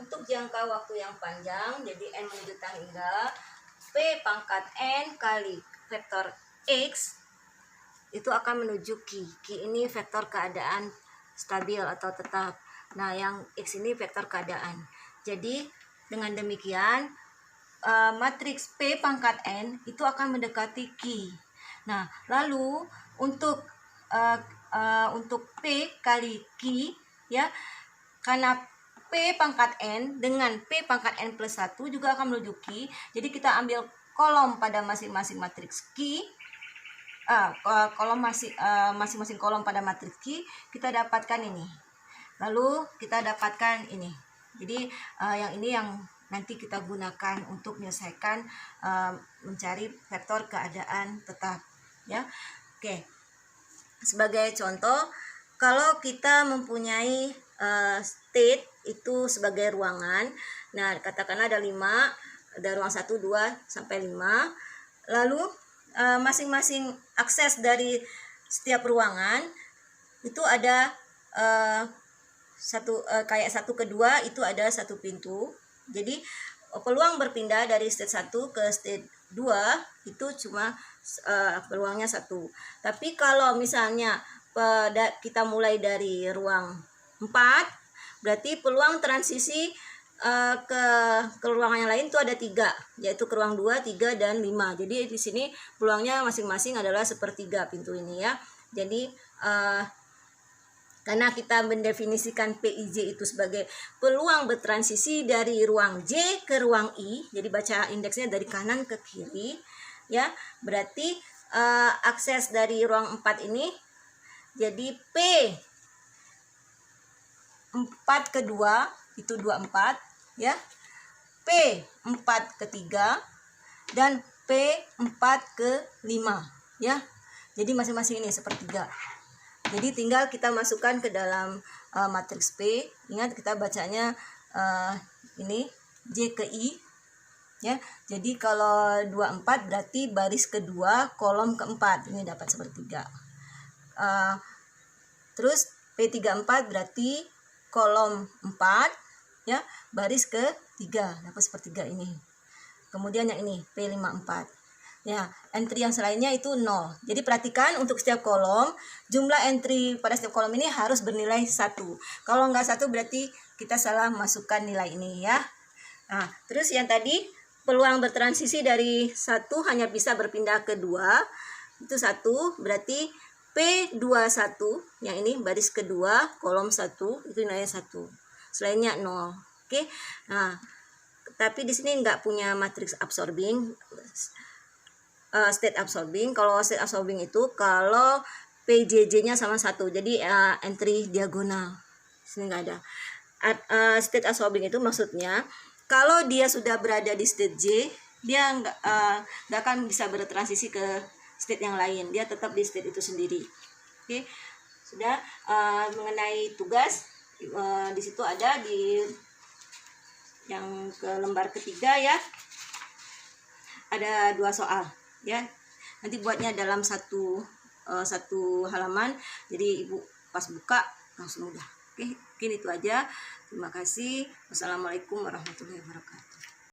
untuk jangka waktu yang panjang, jadi N menuju tangga, P pangkat N kali vektor X itu akan menuju Q. Q ini vektor keadaan stabil atau tetap. Nah, yang X ini vektor keadaan. Jadi, dengan demikian, matriks P pangkat N itu akan mendekati Q. Nah, lalu untuk P kali Q, ya, karena P pangkat N dengan P pangkat N plus 1 juga akan menuju Q. Jadi, kita ambil kolom pada masing-masing matriks Q. Kolom masing-masing kolom pada matriks Q, kita dapatkan ini. Lalu kita dapatkan ini. Jadi yang ini yang nanti kita gunakan untuk menyelesaikan mencari vektor keadaan tetap, ya. Oke. Sebagai contoh, kalau kita mempunyai state itu sebagai ruangan. Nah, katakanlah ada 5, ada ruang 1, 2 sampai 5. Lalu masing-masing akses dari setiap ruangan itu ada kayak 1 ke 2 itu ada 1 pintu. Jadi peluang berpindah dari state 1 ke state 2 itu cuma peluangnya 1. Tapi kalau misalnya kita mulai dari ruang 4, berarti peluang transisi ke ruangan yang lain itu ada 3, yaitu ke ruang 2, 3, dan 5. Jadi di sini peluangnya masing-masing adalah sepertiga pintu ini, ya. Jadi karena kita mendefinisikan PIJ itu sebagai peluang bertransisi dari ruang J ke ruang I, jadi baca indeksnya dari kanan ke kiri, ya. Berarti akses dari ruang 4 ini jadi P 4 ke 2 itu 24, ya. P 4 ke 3 dan P 4 ke 5, ya. Jadi masing-masing ini sepertiga. Jadi tinggal kita masukkan ke dalam matriks P. Ingat kita bacanya ini J ke I, ya. Jadi kalau 24 berarti baris kedua kolom keempat ini dapat sepertiga. Terus P34 berarti kolom 4, ya, baris ketiga dapat sepertiga ini. Kemudian yang ini P54. Ya, entry yang selainnya itu 0. Jadi perhatikan untuk setiap kolom, jumlah entry pada setiap kolom ini harus bernilai 1. Kalau nggak 1 berarti kita salah masukkan nilai ini, ya. Nah, terus yang tadi peluang bertransisi dari 1 hanya bisa berpindah ke 2. Itu 1, berarti P21 yang ini baris kedua kolom 1 itu nilainya 1. Selainnya 0. Oke. Nah, tapi di sini nggak punya matriks absorbing. State absorbing. Kalau state absorbing itu kalau PJJ-nya sama 1, jadi entry diagonal. Sini nggak ada. State absorbing itu maksudnya kalau dia sudah berada di state J, dia nggak akan bisa bertransisi ke state yang lain. Dia tetap di state itu sendiri. Oke, sudah. Mengenai tugas di situ ada di yang ke lembar ketiga, ya. Ada 2 soal. Ya, nanti buatnya dalam satu halaman, jadi ibu pas buka langsung mudah. Oke, mungkin itu aja. Terima kasih. Wassalamualaikum warahmatullahi wabarakatuh.